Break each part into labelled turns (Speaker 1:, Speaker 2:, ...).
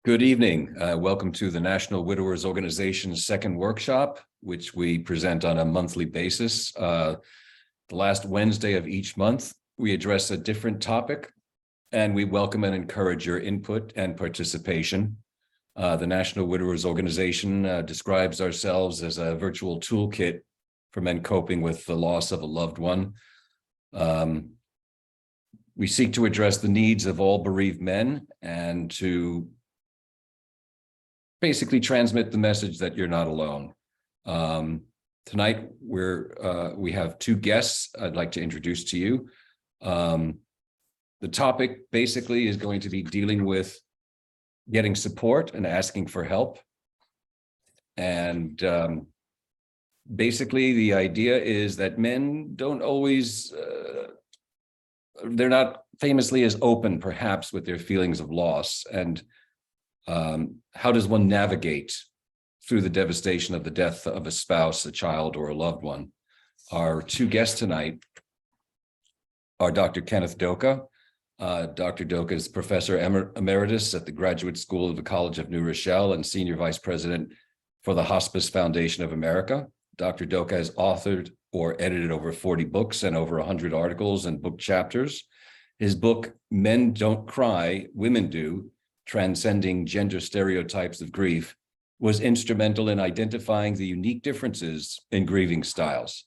Speaker 1: Good evening. Welcome to the National Widowers Organization's second workshop, which we present on a monthly basis. The last Wednesday of each month, we address a different topic, and we welcome and encourage your input and participation. The National Widowers Organization describes ourselves as a virtual toolkit for men coping with the loss of a loved one. We seek to address the needs of all bereaved men and to basically transmit the message that you're not alone. Tonight, we have two guests I'd like to introduce to you. The topic basically is going to be dealing with getting support and asking for help. And basically, the idea is that men don't always, they're not famously as open, perhaps, with their feelings of loss. And how does one navigate through the devastation of the death of a spouse, a child, or a loved one? Our two guests tonight are Dr. Kenneth Doka. Dr. Doka is Professor Emeritus at the Graduate School of the College of New Rochelle and Senior Vice President for the Hospice Foundation of America. Dr. Doka has authored or edited over 40 books and over 100 articles and book chapters. His book, Men Don't Cry, Women Do: Transcending Gender Stereotypes of Grief, was instrumental in identifying the unique differences in grieving styles.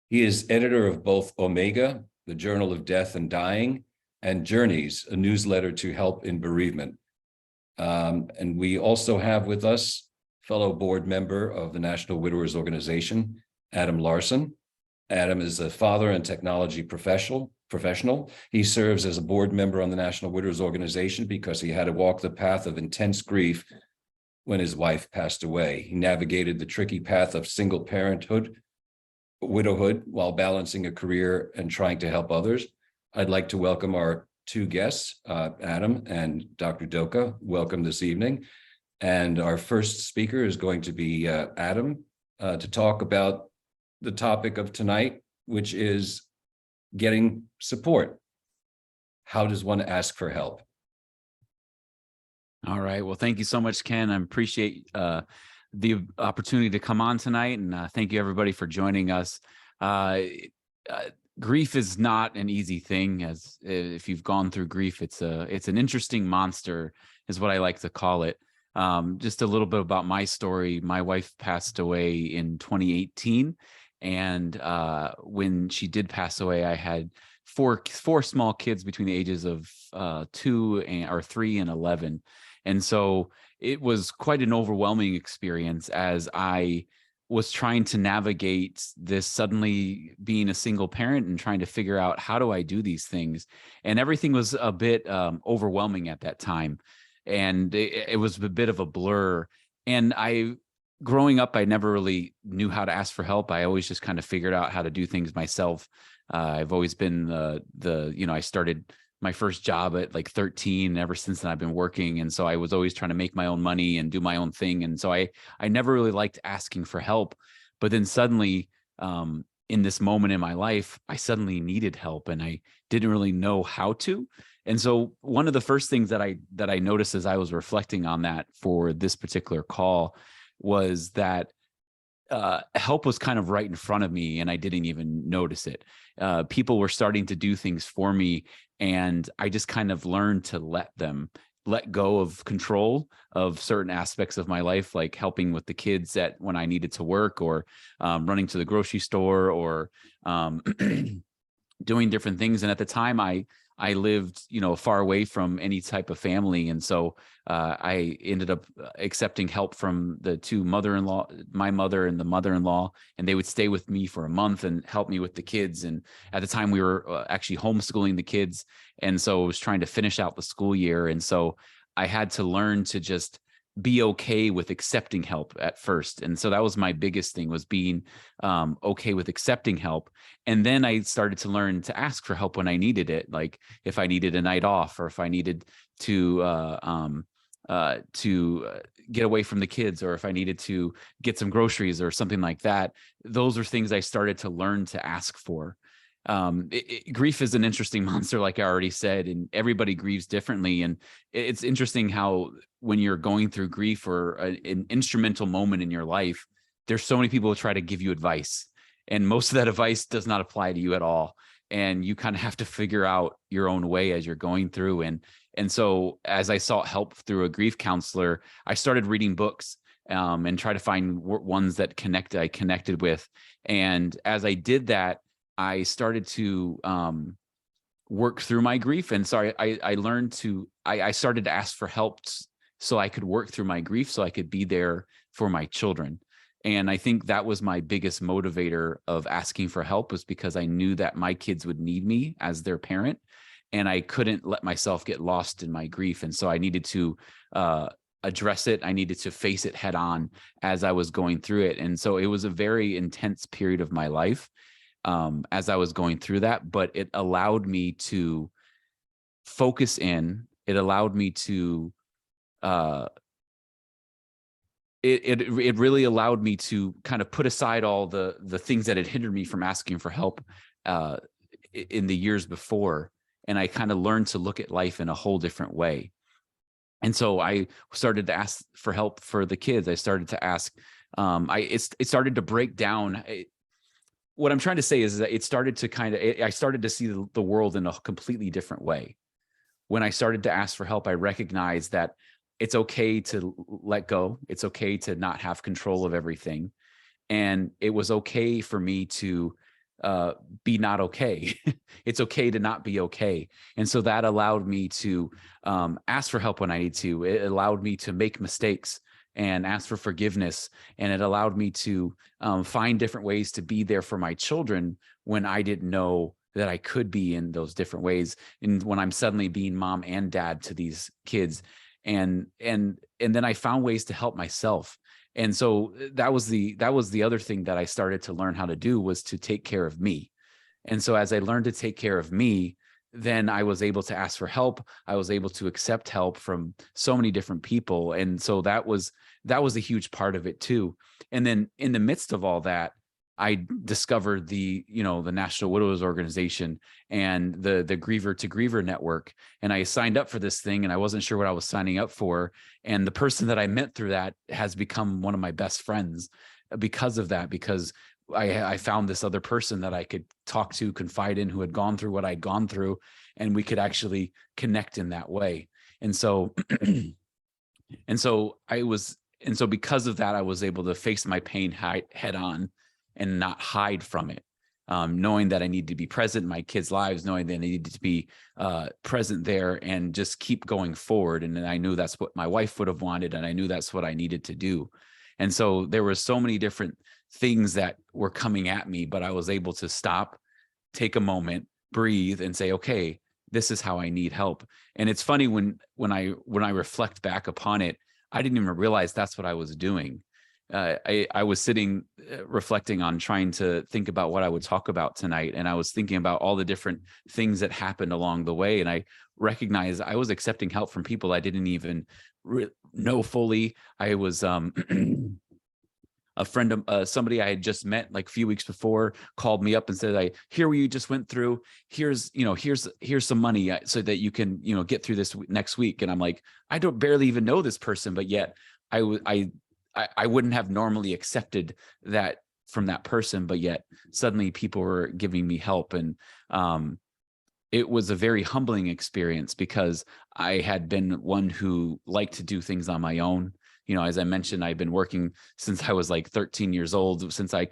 Speaker 1: He is editor of both Omega, the Journal of Death and Dying, and Journeys, a newsletter to help in bereavement. And we also have with us fellow board member of the National Widowers Organization, Adam Larson. Adam is a father and technology professional. He serves as a board member on the National Widowers Organization because he had to walk the path of intense grief when his wife passed away. He navigated the tricky path of single parenthood, widowhood, while balancing a career and trying to help others. I'd like to welcome our two guests, Adam and Dr. Doka. Welcome this evening. And our first speaker is going to be Adam to talk about the topic of tonight, which is getting support. How does one ask for help?
Speaker 2: All right. Well, thank you so much, Ken. I appreciate the opportunity to come on tonight, and thank you everybody for joining us. Grief is not an easy thing. As if you've gone through grief, it's an interesting monster, is what I like to call it. Just a little bit about my story. My wife passed away in 2018. And when she did pass away, I had four small kids between the ages of 3 and 11. And so it was quite an overwhelming experience as I was trying to navigate this, suddenly being a single parent and trying to figure out, how do I do these things? And everything was a bit overwhelming at that time. And it was a bit of a blur. And growing up, I never really knew how to ask for help. I always just kind of figured out how to do things myself. I've always been I started my first job at like 13. Ever since then, I've been working. And so I was always trying to make my own money and do my own thing. And so I never really liked asking for help. But then suddenly, in this moment in my life, I suddenly needed help and I didn't really know how to. And so one of the first things that I noticed as I was reflecting on that for this particular call was that help was kind of right in front of me and I didn't even notice it. People were starting to do things for me and I just kind of learned to let go of control of certain aspects of my life, like helping with the kids when I needed to work, or running to the grocery store, or doing different things. And at the time I lived, far away from any type of family. And so I ended up accepting help from the two mother-in-law, my mother and the mother-in-law, and they would stay with me for a month and help me with the kids. And at the time we were actually homeschooling the kids. And so I was trying to finish out the school year. And so I had to learn to just be okay with accepting help at first. And so that was my biggest thing, was being okay with accepting help. And then I started to learn to ask for help when I needed it. Like if I needed a night off, or if I needed to get away from the kids, or if I needed to get some groceries or something like that. Those are things I started to learn to ask for. Grief is an interesting monster, like I already said, and everybody grieves differently. And it's interesting how when you're going through grief or an instrumental moment in your life, there's so many people who try to give you advice, and most of that advice does not apply to you at all. And you kind of have to figure out your own way as you're going through. And so as I sought help through a grief counselor, I started reading books and try to find ones that I connected with. And as I did that, I started to work through my grief. And so I learned I started to ask for help so I could work through my grief, so I could be there for my children. And I think that was my biggest motivator of asking for help, was because I knew that my kids would need me as their parent, and I couldn't let myself get lost in my grief. And so I needed to address it. I needed to face it head on as I was going through it. And so it was a very intense period of my life as I was going through that, but it allowed me to focus in. It allowed me to it really allowed me to kind of put aside all the things that had hindered me from asking for help in the years before. And I kind of learned to look at life in a whole different way. And so I started to ask for help for the kids. I started to ask, it started to break down. What I'm trying to say is that it started to I started to see the world in a completely different way. When I started to ask for help, I recognized that it's okay to let go. It's okay to not have control of everything. And it was okay for me to be not okay. It's okay to not be okay. And so that allowed me to ask for help when I need to. It allowed me to make mistakes and ask for forgiveness. And it allowed me to find different ways to be there for my children when I didn't know that I could be in those different ways. And when I'm suddenly being mom and dad to these kids, and then I found ways to help myself. And so that was the other thing that I started to learn how to do, was to take care of me. And so as I learned to take care of me, then I was able to ask for help. I was able to accept help from so many different people. And so that was a huge part of it too. And then in the midst of all that, I discovered the National Widows Organization and the Griever to Griever network. And I signed up for this thing, and I wasn't sure what I was signing up for. And the person that I met through that has become one of my best friends because of that, because I found this other person that I could talk to, confide in, who had gone through what I'd gone through, and we could actually connect in that way. And so, because of that, I was able to face my pain head on and not hide from it, knowing that I needed to be present in my kids' lives, knowing that I needed to be present there and just keep going forward. And then I knew that's what my wife would have wanted, and I knew that's what I needed to do. And so there were so many different things that were coming at me, but I was able to stop, take a moment, breathe, and say, okay, this is how I need help. And it's funny when I reflect back upon it, I didn't even realize that's what I was doing. I was sitting reflecting on trying to think about what I would talk about tonight. And I was thinking about all the different things that happened along the way. And I recognized I was accepting help from people I didn't even know fully. I was a friend of somebody I had just met like a few weeks before called me up and said, I hear what you just went through. Here's some money so that you can, get through this next week. And I'm like, I don't barely even know this person, but yet I wouldn't have normally accepted that from that person, but yet suddenly people were giving me help. And it was a very humbling experience, because I had been one who liked to do things on my own. As I mentioned, I've been working since I was like 13 years old. Since I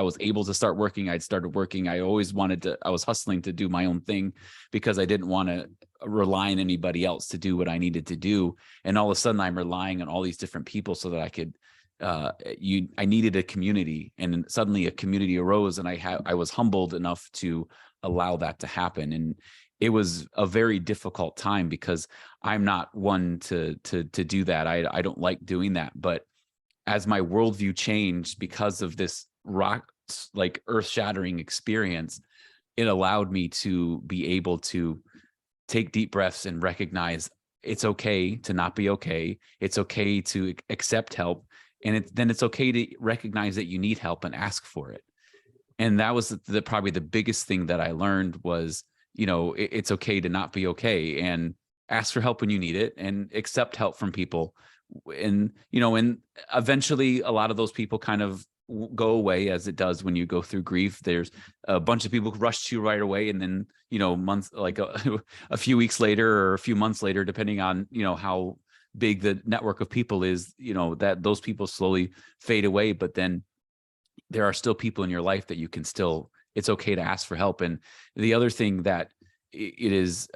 Speaker 2: was able to start working, I'd started working. I was hustling to do my own thing, because I didn't want to rely on anybody else to do what I needed to do. And all of a sudden I'm relying on all these different people so that I could, I needed a community, and suddenly a community arose, and I was humbled enough to allow that to happen. And it was a very difficult time, because I'm not one to do that. I don't like doing that. But as my worldview changed because of this earth-shattering experience, it allowed me to be able to take deep breaths and recognize it's okay to not be okay. It's okay to accept help. And then it's okay to recognize that you need help and ask for it. And that was probably the biggest thing that I learned was, it's okay to not be okay, and ask for help when you need it, and accept help from people. And eventually a lot of those people kind of go away, as it does when you go through grief. There's a bunch of people who rush to you right away, and then, months, like a few weeks later or a few months later, depending on, how big the network of people is, that those people slowly fade away. But then there are still people in your life that you can still, it's okay to ask for help. And the other thing that it is,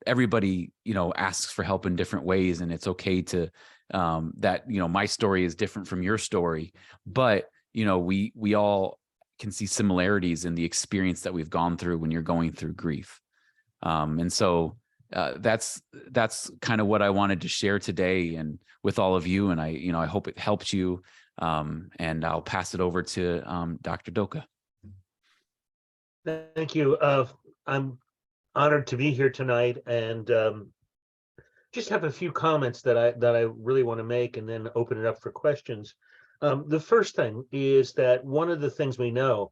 Speaker 2: everybody, asks for help in different ways, and it's okay to, that, my story is different from your story, but, we all can see similarities in the experience that we've gone through when you're going through grief. And so that's kind of what I wanted to share today and with all of you. And I hope it helped you. And I'll pass it over to Dr. Doka.
Speaker 3: Thank you. I'm honored to be here tonight, and just have a few comments that I really want to make, and then open it up for questions. The first thing is that one of the things we know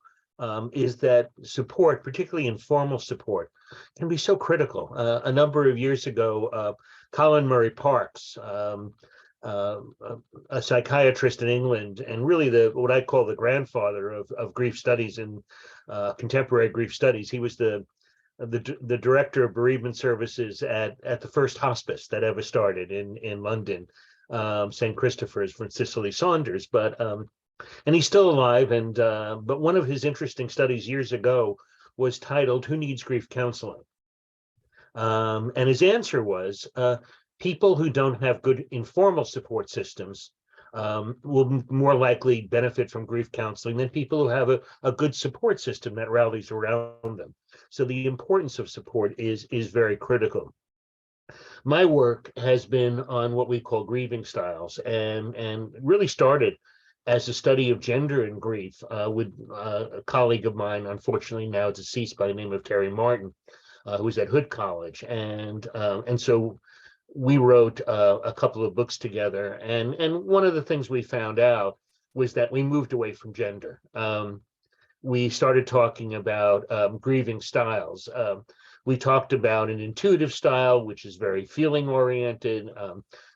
Speaker 3: is that support, particularly informal support, can be so critical. A number of years ago, Colin Murray Parks, a psychiatrist in England, and really what I call the grandfather of grief studies and contemporary grief studies. He was the director of bereavement services at the first hospice that ever started in London, St. Christopher's, from Cicely Saunders. But and he's still alive. And but one of his interesting studies years ago was titled "Who Needs Grief Counseling?" And his answer was people who don't have good informal support systems will more likely benefit from grief counseling than people who have a good support system that rallies around them. So the importance of support is very critical. My work has been on what we call grieving styles, and really started as a study of gender and grief with a colleague of mine, unfortunately now deceased, by the name of Terry Martin, who was at Hood College. And so we wrote a couple of books together, and one of the things we found out was that we moved away from gender. We started talking about grieving styles. We talked about an intuitive style, which is very feeling oriented.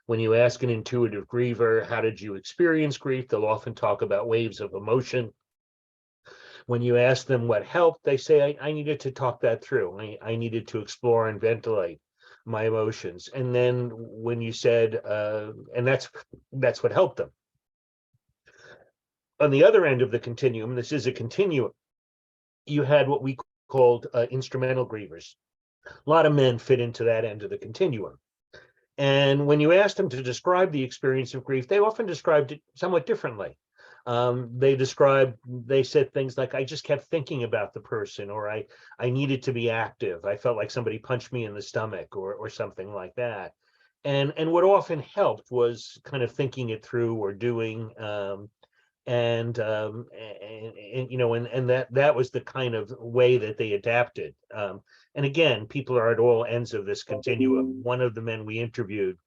Speaker 3: When you ask an intuitive griever, how did you experience grief? They'll often talk about waves of emotion. When you ask them what helped, they say, I needed to talk that through. I needed to explore and ventilate my emotions. And then when you said, and that's what helped them. On the other end of the continuum, this is a continuum, you had what we called instrumental grievers. A lot of men fit into that end of the continuum. And when you asked them to describe the experience of grief, they often described it somewhat differently. They said things like, I just kept thinking about the person, or I needed to be active. I felt like somebody punched me in the stomach, or something like that. And what often helped was kind of thinking it through, or doing, and that was the kind of way that they adapted. And again, people are at all ends of this continuum. One of the men we interviewed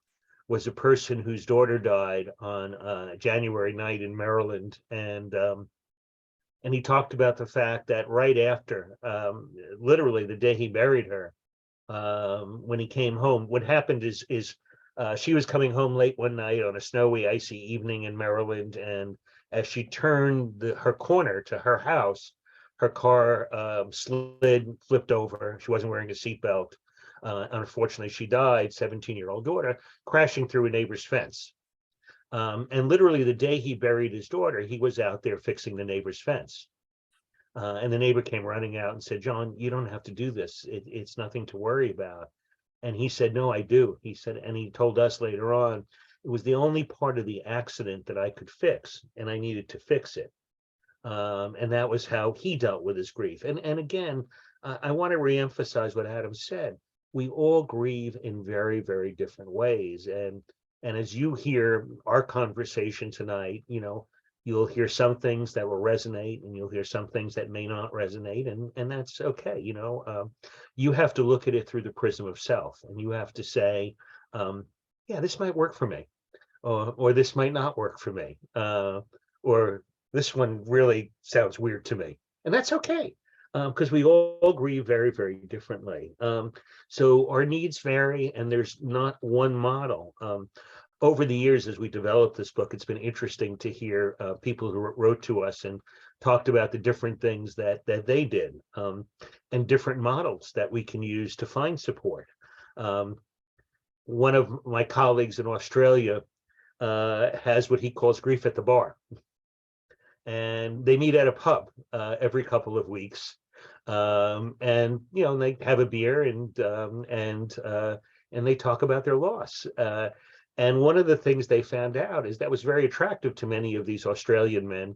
Speaker 3: was a person whose daughter died on a January night in Maryland, and he talked about the fact that right after, literally the day he buried her, when he came home, what happened is she was coming home late one night on a snowy, icy evening in Maryland, and as she turned her corner to her house, her car flipped over. She wasn't wearing a seatbelt. Unfortunately, she died, 17-year-old daughter, crashing through a neighbor's fence. And literally the day he buried his daughter, he was out there fixing the neighbor's fence. And the neighbor came running out and said, John, you don't have to do this. It's nothing to worry about. And he said, no, I do. He said, and he told us later on, it was the only part of the accident that I could fix, and I needed to fix it. And that was how he dealt with his grief. And again, I want to reemphasize what Adam said. We all grieve in very, very different ways. And as you hear our conversation tonight, you'll hear some things that will resonate, and you'll hear some things that may not resonate, and that's okay. You have to look at it through the prism of self, and you have to say, yeah, this might work for me, or this might not work for me, or this one really sounds weird to me. And that's okay, because we all grieve very, very differently. So our needs vary, and there's not one model. Over the years, as we developed this book, it's been interesting to hear people who wrote to us and talked about the different things that they did, and different models that we can use to find support. One of my colleagues in Australia has what he calls grief at the bar, and they meet at a pub every couple of weeks, and they have a beer and they talk about their loss. And one of the things they found out is that was very attractive to many of these Australian men,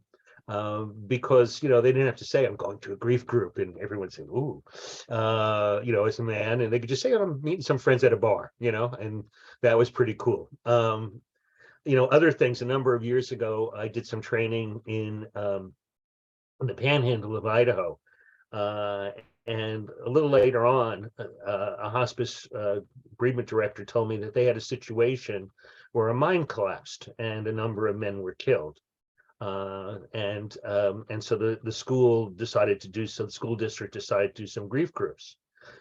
Speaker 3: because they didn't have to say, I'm going to a grief group, and everyone said, ooh, as a man, and they could just say, I'm meeting some friends at a bar, and that was pretty cool. Other things, a number of years ago, I did some training in the panhandle of Idaho. And a little later on, a hospice bereavement director told me that they had a situation where a mine collapsed and a number of men were killed. And so the school decided to do so. The school district decided to do some grief groups.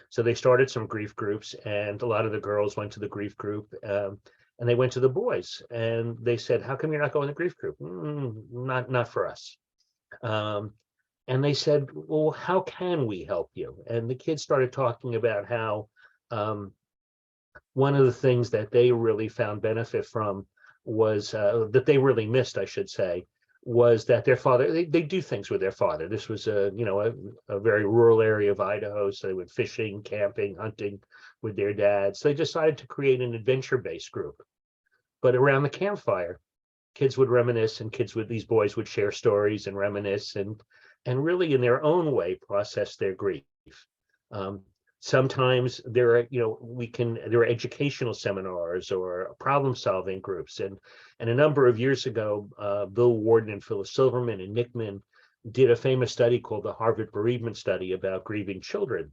Speaker 3: So they started some grief groups, and a lot of the girls went to the grief group, and they went to the boys, and they said, "How come you're not going to the grief group?" Not for us. And they said, well, how can we help you? And the kids started talking about how one of the things that they really found benefit from was that they really missed, I should say, was that their father, they do things with their father. This was a very rural area of Idaho, so they went fishing, camping, hunting with their dad. So they decided to create an adventure-based group. But around the campfire, kids would reminisce, and these boys would share stories and reminisce, and really in their own way process their grief. Sometimes there are educational seminars or problem-solving groups, and a number of years ago, Bill Warden and Phyllis Silverman and Nickman did a famous study called the Harvard Bereavement Study about grieving children.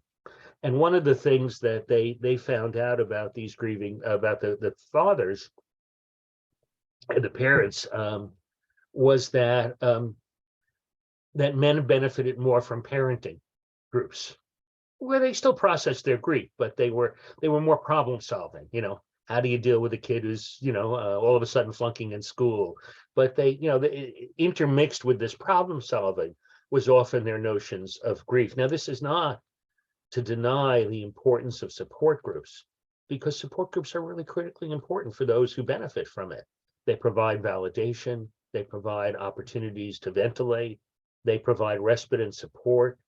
Speaker 3: And one of the things that they found out about these grieving, about the fathers and the parents, was that that men benefited more from parenting groups, where they still processed their grief, but they were more problem solving. How do you deal with a kid who's all of a sudden flunking in school? But they intermixed with this problem solving was often their notions of grief. Now, this is not to deny the importance of support groups, because support groups are really critically important for those who benefit from it. They provide validation, they provide opportunities to ventilate, they provide respite and support.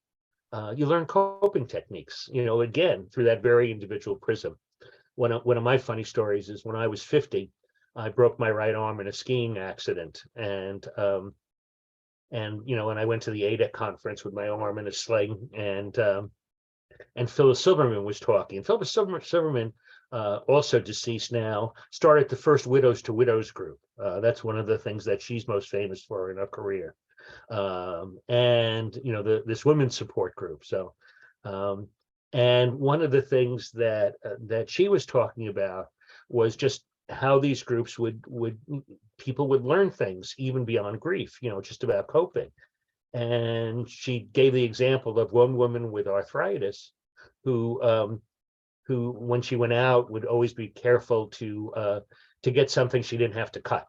Speaker 3: You learn coping techniques, again, through that very individual prism. One of my funny stories is when I was 50, I broke my right arm in a skiing accident. And I went to the ADEC conference with my arm in a sling, and Phyllis Silverman was talking. And Phyllis Silverman, also deceased now, started the first Widows to Widows group. That's one of the things that she's most famous for in her career. And this women's support group. So, and one of the things that she was talking about was just how these groups people would learn things even beyond grief, just about coping. And she gave the example of one woman with arthritis who when she went out would always be careful to get something she didn't have to cut.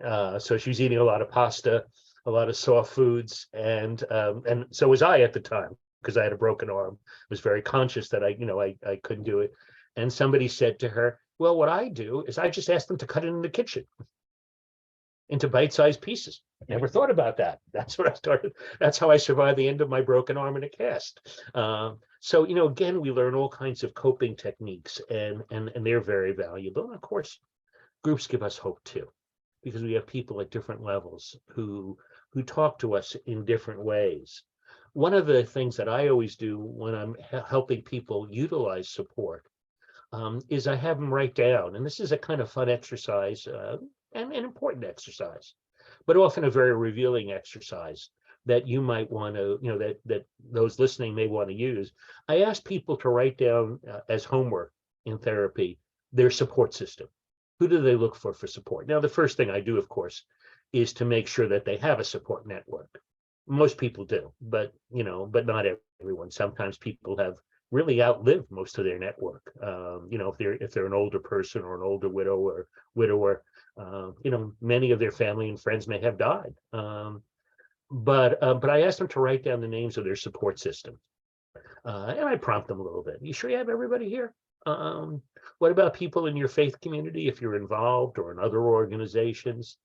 Speaker 3: So she was eating a lot of pasta, a lot of soft foods, and so was I at the time, because I had a broken arm. I was very conscious that I couldn't do it. And somebody said to her, well, what I do is I just ask them to cut it in the kitchen into bite-sized pieces. Never thought about that. That's what I started. That's how I survived the end of my broken arm in a cast. So, again, we learn all kinds of coping techniques, and they're very valuable. And of course, groups give us hope too, because we have people at different levels who talk to us in different ways. One of the things that I always do when I'm helping people utilize support is I have them write down, and this is a kind of fun exercise and an important exercise, but often a very revealing exercise that you might want to, that those listening may want to use. I ask people to write down as homework in therapy their support system. Who do they look for support? Now, the first thing I do, of course, is to make sure that they have a support network. Most people do, but but not everyone. Sometimes people have really outlived most of their network. If they're an older person or an older widow or widower, many of their family and friends may have died. But I asked them to write down the names of their support system, and I prompt them a little bit. You sure you have everybody here? What about people in your faith community, if you're involved, or in other organizations?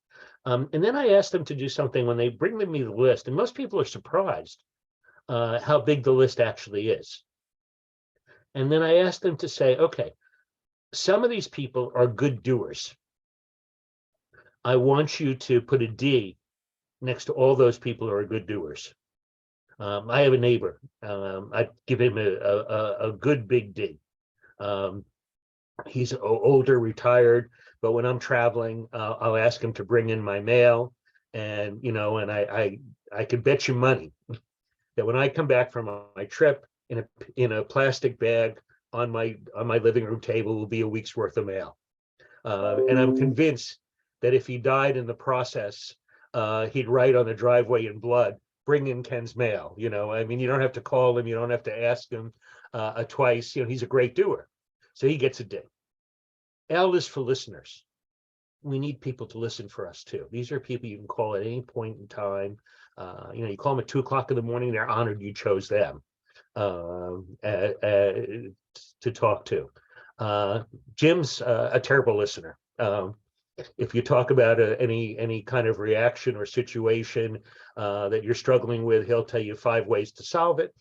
Speaker 3: And then I asked them to do something when they bring me the list, and most people are surprised how big the list actually is. And then I asked them to say, okay, some of these people are good doers. I want you to put a D next to all those people who are good doers. I have a neighbor. I give him a good big D. He's older, retired, but when I'm traveling, I'll ask him to bring in my mail, and and I could bet you money that when I come back from my trip, in a plastic bag on my living room table will be a week's worth of mail. And I'm convinced that if he died in the process, he'd write on the driveway in blood, "Bring in Ken's mail." You don't have to call him, you don't have to ask him twice. He's a great doer, so he gets a D. L is for listeners. We need people to listen for us too. These are people you can call at any point in time. You call them at 2:00 in the morning, they're honored you chose them to talk to. Jim's a terrible listener. If you talk about any kind of reaction or situation that you're struggling with, he'll tell you 5 ways to solve it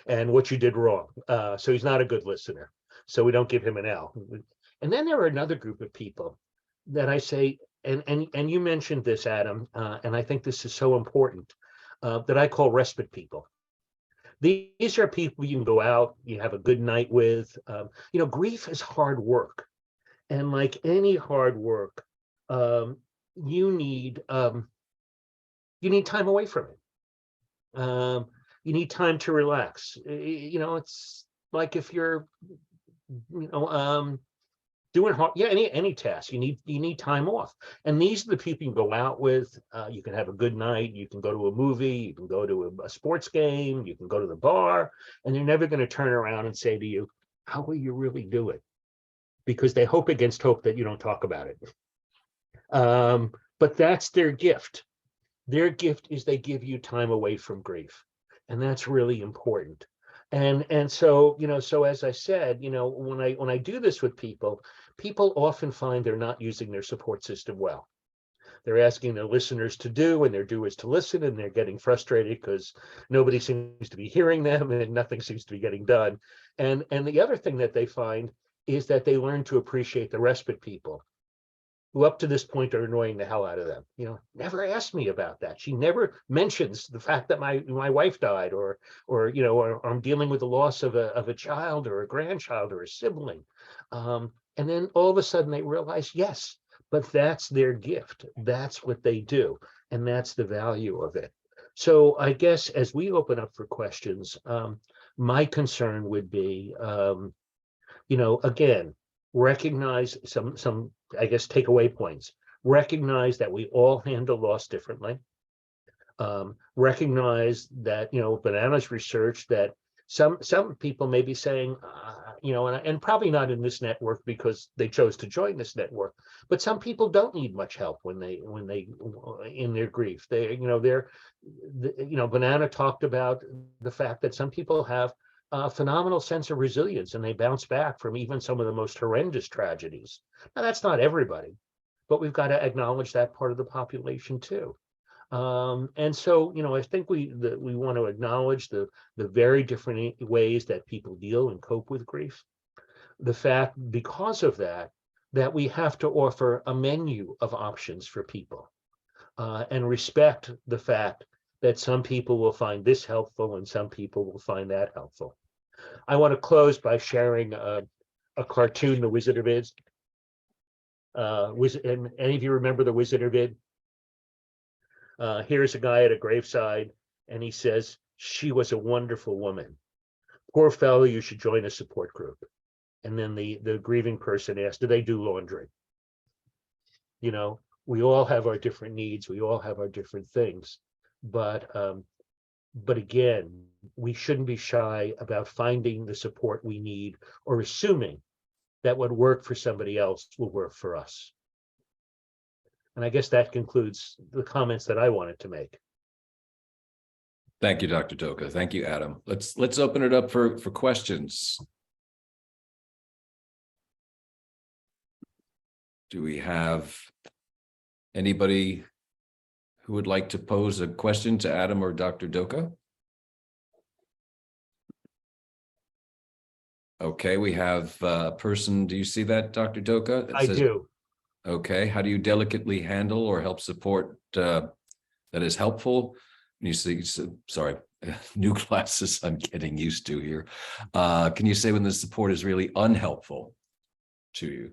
Speaker 3: and what you did wrong. So he's not a good listener. So we don't give him an L. And then there are another group of people that I say, and you mentioned this, Adam, and I think this is so important, that I call respite people. These are people you can go out, you have a good night with. Grief is hard work. And like any hard work, you need time away from it. You need time to relax. It's like if you're doing hard, any task, you need time off. And these are the people you go out with. You can have a good night, you can go to a movie, you can go to a sports game, you can go to the bar, and they're never going to turn around and say to you, "How are you really doing?" Because they hope against hope that you don't talk about it. But that's their gift. Their gift is they give you time away from grief, and that's really important. And so so as I said, when I do this with people often find they're not using their support system well. They're asking their listeners to do, and their doers to listen, and they're getting frustrated because nobody seems to be hearing them and nothing seems to be getting done. And the other thing that they find is that they learn to appreciate the respite people who up to this point are annoying the hell out of them. Never asked me about that. She never mentions the fact that my wife died, or I'm dealing with the loss of a child or a grandchild or a sibling. And then all of a sudden they realize, yes, but that's their gift. That's what they do. And that's the value of it. So I guess as we open up for questions, my concern would be, again, recognize some, I guess, takeaway points. Recognize that we all handle loss differently. Recognize that, Banana's research that some people may be saying, and probably not in this network because they chose to join this network, but some people don't need much help when they in their grief. Banana talked about the fact that some people have a phenomenal sense of resilience and they bounce back from even some of the most horrendous tragedies. Now, that's not everybody, but we've got to acknowledge that part of the population too. And so, I think we want to acknowledge the very different ways that people deal and cope with grief. The fact, because of that we have to offer a menu of options for people, and respect the fact that some people will find this helpful and some people will find that helpful. I want to close by sharing a cartoon, The Wizard of Oz. And any of you remember The Wizard of Oz? Here's a guy at a graveside, and he says, "She was a wonderful woman. Poor fellow, you should join a support group." And then the grieving person asks, "Do they do laundry?" We all have our different needs. We all have our different things. But again, we shouldn't be shy about finding the support we need or assuming that what worked for somebody else will work for us. And I guess that concludes the comments that I wanted to make.
Speaker 1: Thank you, Dr. Doka. Thank you, Adam. Let's open it up for questions. Do we have anybody who would like to pose a question to Adam or Dr. Doka? Okay, we have a person. Do you see that, Dr. Doka?
Speaker 3: I do.
Speaker 1: Okay, how do you delicately handle or help support that is helpful? You see, sorry, new classes I'm getting used to here. Can you say when the support is really unhelpful to you?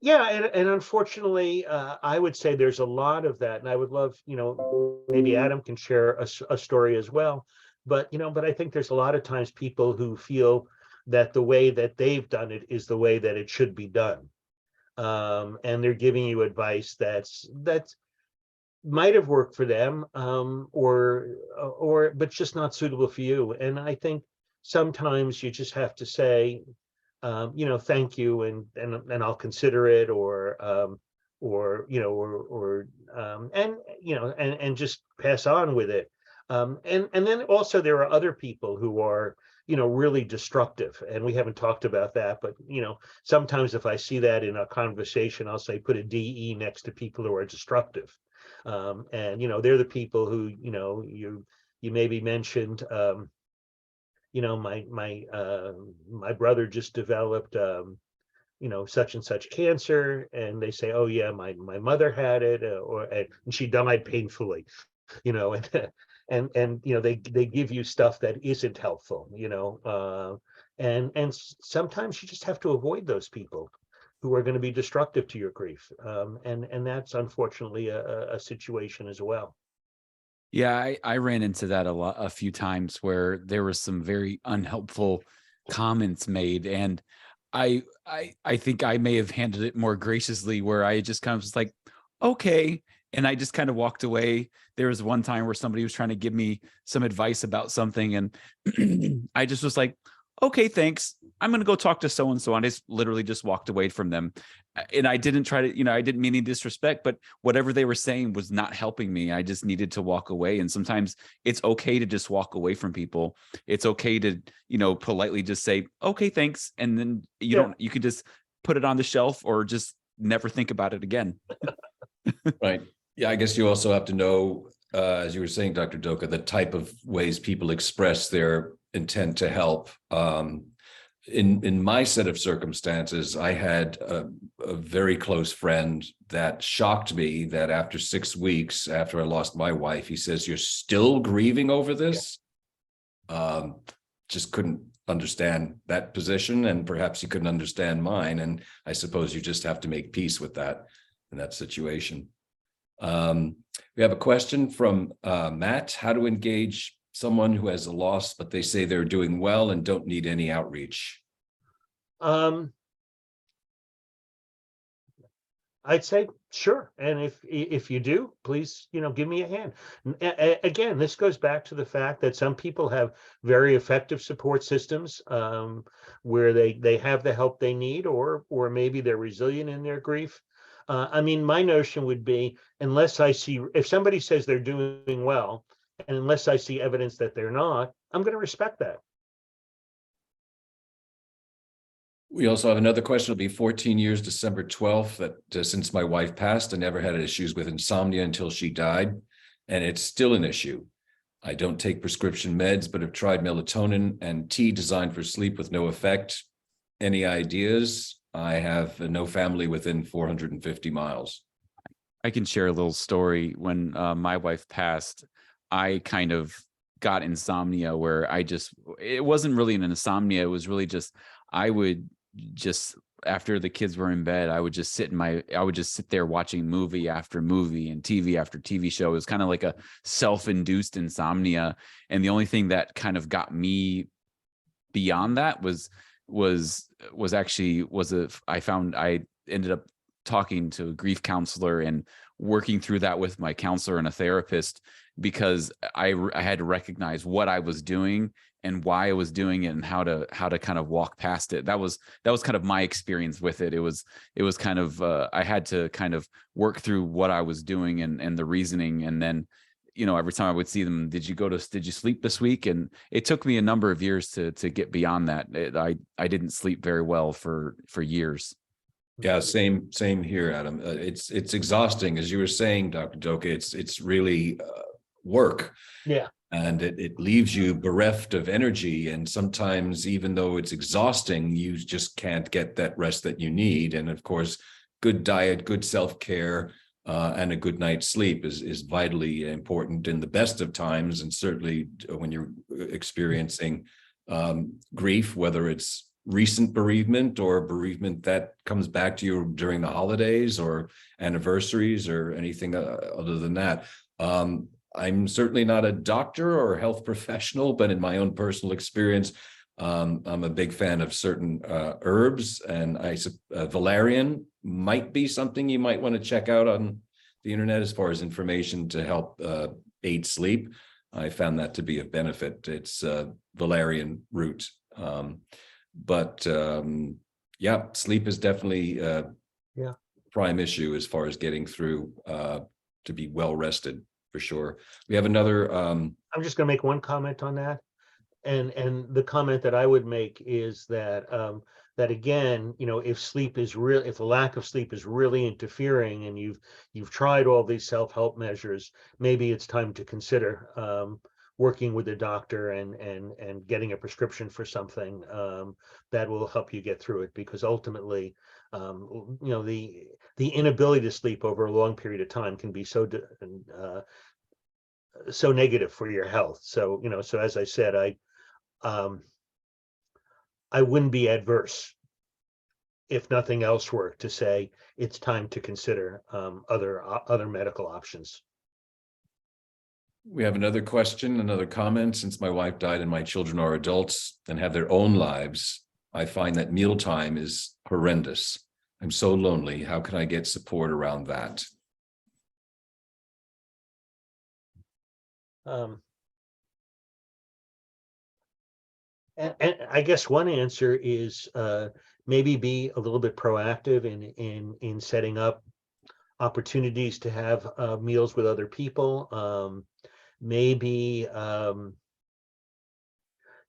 Speaker 3: Yeah, and unfortunately, I would say there's a lot of that, and I would love, maybe Adam can share a story as well. But I think there's a lot of times people who feel that the way that they've done it is the way that it should be done, and they're giving you advice that might have worked for them, or but just not suitable for you. And I think sometimes you just have to say, thank you, and I'll consider it, and just pass on with it. And then also there are other people who are, really destructive, and we haven't talked about that, but sometimes if I see that in a conversation, I'll say put a DE next to people who are destructive. And they're the people who, you maybe mentioned, my brother just developed such and such cancer, and they say, oh yeah, my mother had it, and she died painfully, and they give you stuff that isn't helpful, and sometimes you just have to avoid those people who are going to be destructive to your grief, and that's unfortunately a situation as well.
Speaker 2: Yeah, I ran into that a few times where there was some very unhelpful comments made, and I think I may have handled it more graciously, where I just kind of was like, okay, and I just kind of walked away. There was one time where somebody was trying to give me some advice about something, and I just was like, okay, thanks. I'm going to go talk to so and so. And I just literally just walked away from them. And I didn't try to, I didn't mean any disrespect, but whatever they were saying was not helping me. I just needed to walk away. And sometimes it's okay to just walk away from people. It's okay to, politely just say, okay, thanks. And then you could just put it on the shelf or just never think about it again.
Speaker 1: Right. Yeah, I guess you also have to know, as you were saying, Dr. Doka, the type of ways people express their intent to help. In my set of circumstances, I had a very close friend that shocked me that after 6 weeks after I lost my wife, he says, "You're still grieving over this?" Yeah. Just couldn't understand that position, and perhaps he couldn't understand mine. And I suppose you just have to make peace with that in that situation. We have a question from Matt: how to engage someone who has a loss, but they say they're doing well and don't need any outreach?
Speaker 3: I'd say sure, and if you do, please, give me a hand. Again, this goes back to the fact that some people have very effective support systems, where they have the help they need, or maybe they're resilient in their grief. My notion would be, if somebody says they're doing well, and unless I see evidence that they're not, I'm going to respect that.
Speaker 1: We also have another question. It'll be 14 years, December 12th, that since my wife passed, I never had issues with insomnia until she died, and it's still an issue. I don't take prescription meds, but have tried melatonin and tea designed for sleep with no effect. Any ideas? I have no family within 450 miles.
Speaker 2: I can share a little story. When my wife passed, I kind of got insomnia where it wasn't really an insomnia. It was really just, I would just, after the kids were in bed, I would just sit there watching movie after movie and TV after TV show. It was kind of like a self-induced insomnia. And the only thing that kind of got me beyond that I ended up talking to a grief counselor, and working through that with my counselor and a therapist, because I had to recognize what I was doing and why I was doing it and how to kind of walk past it. That was kind of my experience with it. It was kind of I had to kind of work through what I was doing and the reasoning. And then, every time I would see them, did you sleep this week? And it took me a number of years to get beyond that. I didn't sleep very well for years.
Speaker 1: Yeah, same here, Adam. It's exhausting, as you were saying, Dr. Doka. It's really work.
Speaker 3: Yeah.
Speaker 1: And it leaves you bereft of energy. And sometimes, even though it's exhausting, you just can't get that rest that you need. And of course, good diet, good self-care, and a good night's sleep is vitally important in the best of times. And certainly when you're experiencing grief, whether it's recent bereavement or bereavement that comes back to you during the holidays or anniversaries or anything other than that. I'm certainly not a doctor or health professional, but in my own personal experience, I'm a big fan of certain herbs, and valerian might be something you might want to check out on the internet as far as information to help aid sleep. I found that to be of benefit. It's valerian root. Yeah, sleep is definitely prime issue as far as getting through to be well rested, for sure. We have another.
Speaker 3: I'm just going to make one comment on that, and the comment that I would make is that that again, if the lack of sleep is really interfering, and you've tried all these self-help measures, maybe it's time to consider working with a doctor and getting a prescription for something that will help you get through it, because ultimately, the inability to sleep over a long period of time can be so negative for your health. So so as I said, I wouldn't be adverse, if nothing else were, to say it's time to consider other medical options.
Speaker 1: We have another question, another comment. Since my wife died and my children are adults and have their own lives, I find that mealtime is horrendous. I'm so lonely. How can I get support around that?
Speaker 3: And I guess one answer is maybe be a little bit proactive in setting up opportunities to have meals with other people. Maybe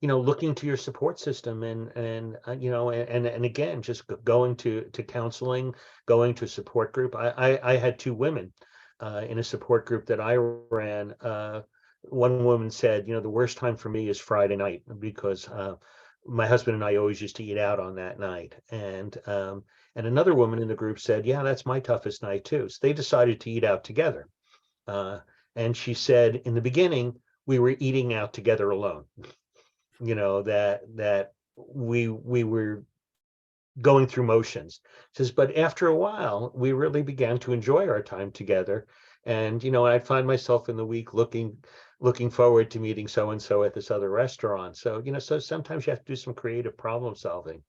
Speaker 3: looking to your support system and again, just going to counseling, going to a support group. I had two women in a support group that I ran. One woman said, the worst time for me is Friday night, because my husband and I always used to eat out on that night. And another woman in the group said, yeah, that's my toughest night too. So they decided to eat out together. And she said, in the beginning, we were eating out together alone. That we were going through motions. Says, but after a while, we really began to enjoy our time together. And I'd find myself in the week looking forward to meeting so and so at this other restaurant. So so sometimes you have to do some creative problem solving.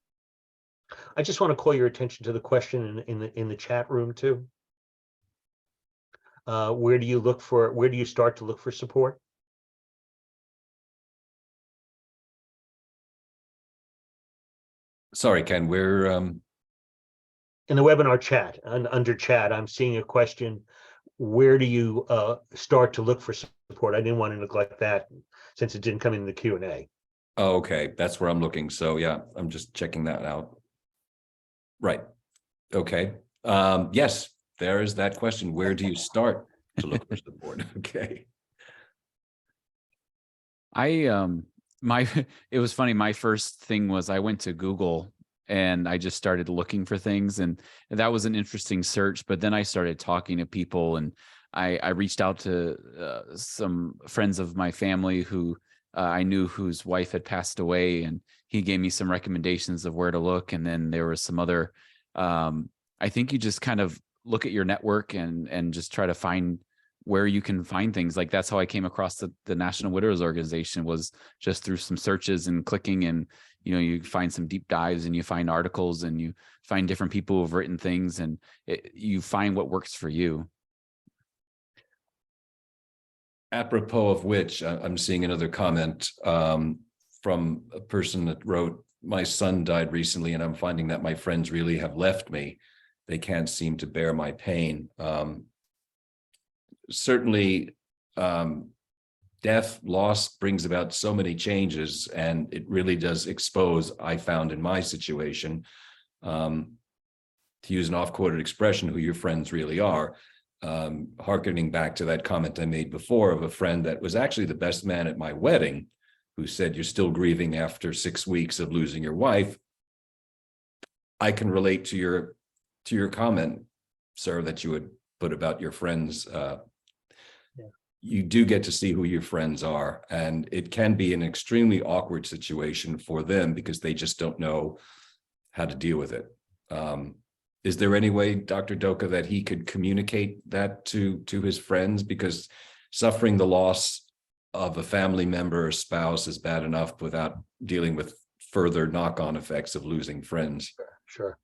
Speaker 3: I just want to call your attention to the question in the chat room too. Where do you start to look for support?
Speaker 1: Sorry, Ken, we're
Speaker 3: in the webinar chat, under chat, I'm seeing a question. Where do you start to look for support? I didn't want to neglect that since it didn't come in the Q&A.
Speaker 1: Oh, okay, that's where I'm looking. So yeah, I'm just checking that out. Right. Okay. Yes, there is that question. Where do you start to look for support? Okay.
Speaker 2: It was funny. My first thing was I went to Google and I just started looking for things, and that was an interesting search. But then I started talking to people, and I reached out to some friends of my family who I knew whose wife had passed away, and he gave me some recommendations of where to look. And then there was some other, I think you just kind of look at your network and just try to find where you can find things. Like that's how I came across the National Widowers Organization, was just through some searches and clicking, and you find some deep dives and you find articles and you find different people who've written things, and you find what works for you.
Speaker 1: apropos of which, I'm seeing another comment from a person that wrote, my son died recently and I'm finding that my friends really have left me. They can't seem to bear my pain. Certainly, death, loss brings about so many changes, and it really does expose, I found in my situation, to use an off-quoted expression, who your friends really are. Hearkening back to that comment I made before of a friend that was actually the best man at my wedding, who said, you're still grieving after 6 weeks of losing your wife. I can relate to your comment, sir, that you would put about your friends. You do get to see who your friends are, and it can be an extremely awkward situation for them because they just don't know how to deal with it. Is there any way, Dr. Doka, that he could communicate that to his friends? Because suffering the loss of a family member or spouse is bad enough without dealing with further knock-on effects of losing friends.
Speaker 3: Sure.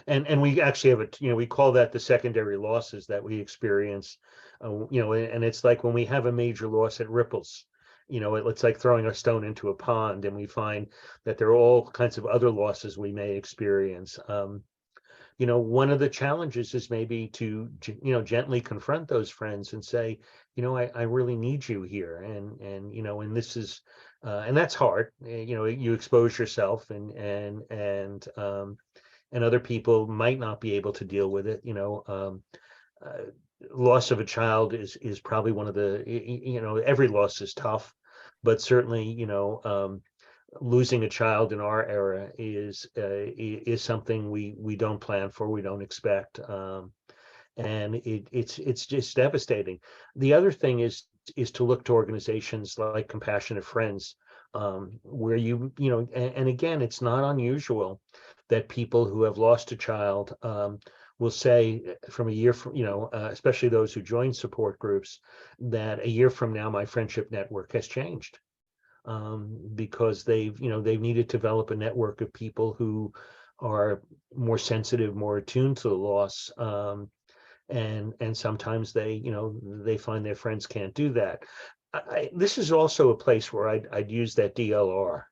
Speaker 3: And we actually have we call that the secondary losses that we experience, and it's like when we have a major loss, it ripples. It's like throwing a stone into a pond, and we find that there are all kinds of other losses we may experience. One of the challenges is maybe to, gently confront those friends and say, I really need you here. And this is, and that's hard. You expose yourself and other people might not be able to deal with it. Loss of a child is probably one of the, every loss is tough, but certainly, losing a child in our era is something we don't plan for, we don't expect, and it's just devastating. The other thing is to look to organizations like Compassionate Friends, where and again, it's not unusual that people who have lost a child will say from a year from, especially those who join support groups, that a year from now my friendship network has changed. Because they've needed to develop a network of people who are more sensitive, more attuned to the loss, and sometimes they find their friends can't do that. This is also a place where I'd use that DLR,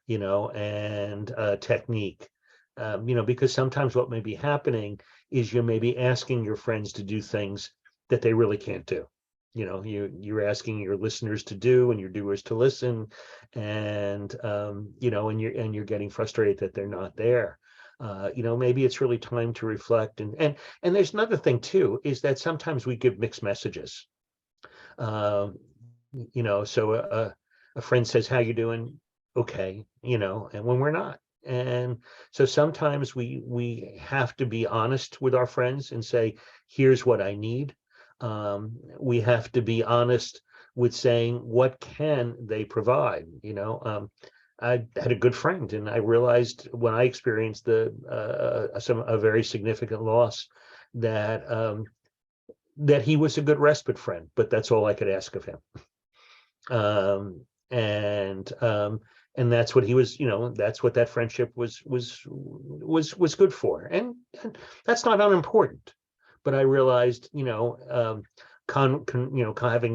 Speaker 3: and technique, because sometimes what may be happening is you may be asking your friends to do things that they really can't do. You're asking your listeners to do and your doers to listen, and and you're getting frustrated that they're not there. Maybe it's really time to reflect, and there's another thing too, is that sometimes we give mixed messages. So a friend says, how you doing? Okay, and when we're not. And so sometimes we have to be honest with our friends and say, here's what I need. We have to be honest with saying, what can they provide? I had a good friend, and I realized when I experienced a very significant loss that he was a good respite friend, but that's all I could ask of him. And that's what he was, that's what that friendship was good for, and that's not unimportant. But I realized, having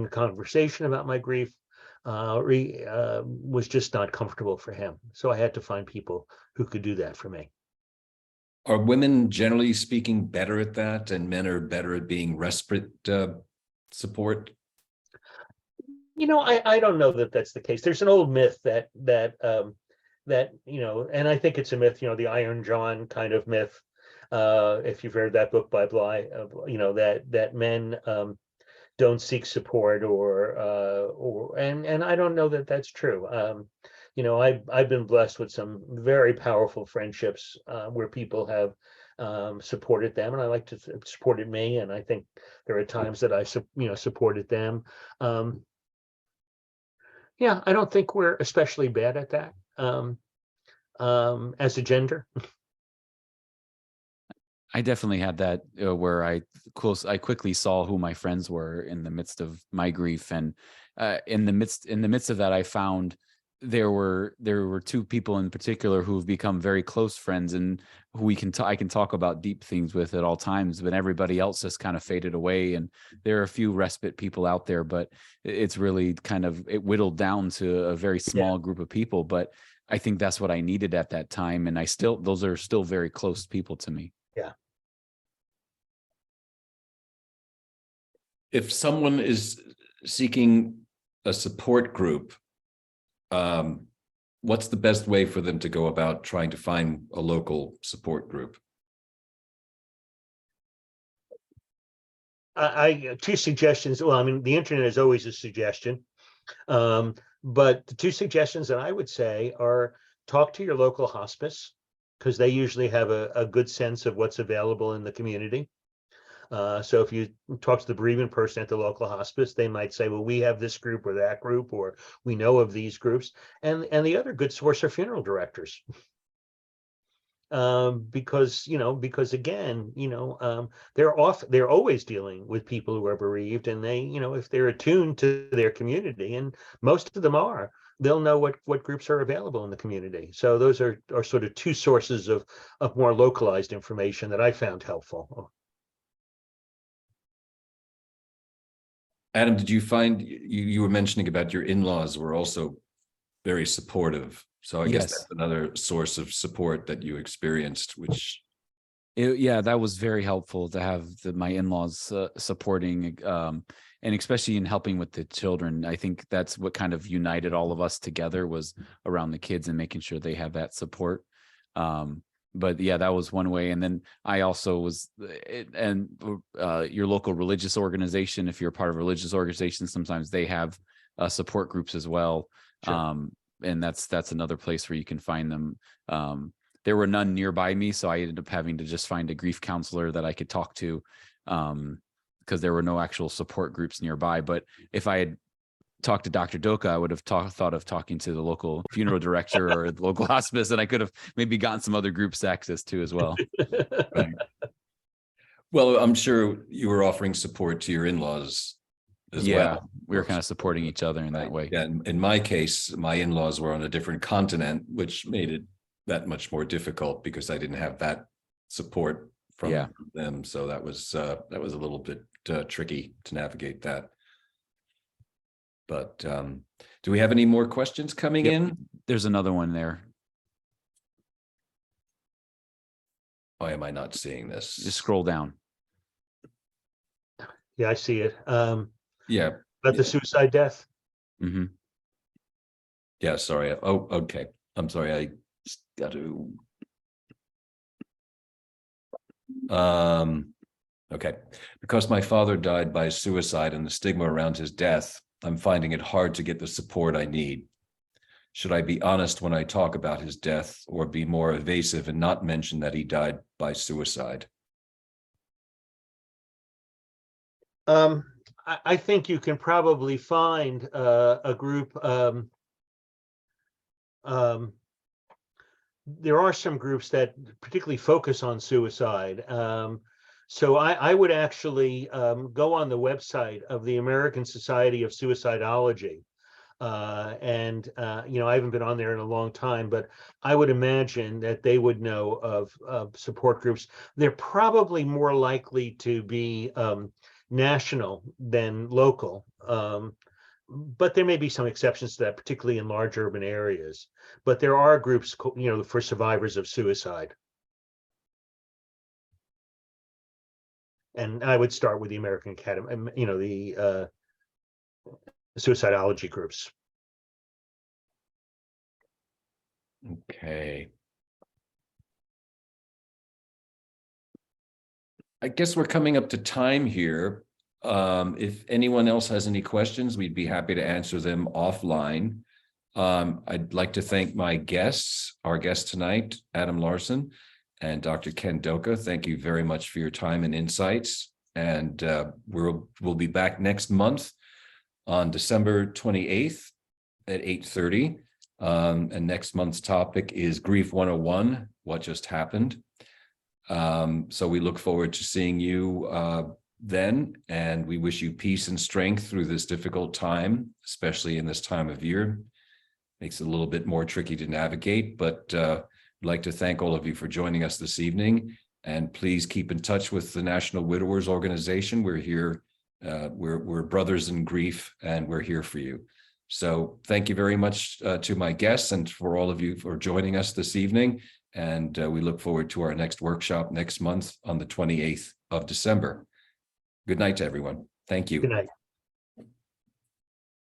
Speaker 3: a conversation about my grief was just not comfortable for him. So I had to find people who could do that for me.
Speaker 1: Are women, generally speaking, better at that, and men are better at being respite support?
Speaker 3: I don't know that that's the case. There's an old myth that and I think it's a myth, the Iron John kind of myth. If you've read that book by Bly, that men don't seek support, and I don't know that that's true. I've been blessed with some very powerful friendships where people have supported them, and I like to supported me, and I think there are times that I supported them. Yeah, I don't think we're especially bad at that as a gender.
Speaker 2: I definitely had that where I quickly saw who my friends were in the midst of my grief, and in the midst of that, I found there were two people in particular who've become very close friends and who I can talk about deep things with at all times, but everybody else just kind of faded away. And there are a few respite people out there, but it's really it whittled down to a very small group of people. But I think that's what I needed at that time. And those are still very close people to me.
Speaker 3: Yeah.
Speaker 1: If someone is seeking a support group, what's the best way for them to go about trying to find a local support group?
Speaker 3: I two suggestions. Well, I mean, the internet is always a suggestion. But the two suggestions that I would say are talk to your local hospice, because they usually have a good sense of what's available in the community. So if you talk to the bereavement person at the local hospice, they might say, well, we have this group or that group, or we know of these groups. And the other good source are funeral directors. Because again, they're always dealing with people who are bereaved, and they, if they're attuned to their community, and most of them are, they'll know what groups are available in the community. So those are sort of two sources of more localized information that I found helpful.
Speaker 1: Adam, did you find you were mentioning about your in-laws were also very supportive? So I guess that's another source of support that you experienced,
Speaker 2: that was very helpful to have my in-laws supporting, and especially in helping with the children. I think that's what kind of united all of us together, was around the kids and making sure they have that support. But yeah, that was one way. And then I also was, your local religious organization, if you're a part of a religious organization, sometimes they have support groups as well. Sure. And that's another place where you can find them. There were none nearby me, so I ended up having to just find a grief counselor that I could talk to, because there were no actual support groups nearby. But if I had talked to Dr. Doka, I would have thought of talking to the local funeral director or the local hospice, and I could have maybe gotten some other groups access to as well.
Speaker 1: Right. Well, I'm sure you were offering support to your in-laws as well.
Speaker 2: We were kind of supporting each other in that way.
Speaker 1: Yeah, in my case, my in-laws were on a different continent, which made it that much more difficult because I didn't have that support from them. So that was a little bit tricky to navigate that. But do we have any more questions coming in?
Speaker 2: There's another one there.
Speaker 1: Why am I not seeing this?
Speaker 2: Just scroll down.
Speaker 3: Yeah, I see it.
Speaker 1: Yeah.
Speaker 3: About the suicide death.
Speaker 2: Mm-hmm.
Speaker 1: Yeah, sorry. Oh, okay. I'm sorry. I got to. Okay. Because my father died by suicide and the stigma around his death, I'm finding it hard to get the support I need. Should I be honest when I talk about his death, or be more evasive and not mention that he died by suicide?
Speaker 3: I think you can probably find a group. There are some groups that particularly focus on suicide. So I would actually go on the website of the American Society of Suicidology. I haven't been on there in a long time, but I would imagine that they would know of support groups. They're probably more likely to be national than local. But there may be some exceptions to that, particularly in large urban areas. But there are groups, for survivors of suicide. And I would start with the American Academy, the suicidology groups.
Speaker 1: Okay. I guess we're coming up to time here. If anyone else has any questions, we'd be happy to answer them offline. I'd like to thank my guests, our guest tonight, Adam Larson and Dr. Ken Doka. Thank you very much for your time and insights. And we'll be back next month on December 28th at 8:30. And next month's topic is Grief 101, What Just Happened. So we look forward to seeing you then, and we wish you peace and strength through this difficult time, especially in this time of year. makes it a little bit more tricky to navigate, but I'd like to thank all of you for joining us this evening. And please keep in touch with the National Widowers Organization. We're here, we're brothers in grief, and we're here for you. So thank you very much to my guests and for all of you for joining us this evening. And we look forward to our next workshop next month on the 28th of December. Good night to everyone. Thank you.
Speaker 3: Good night.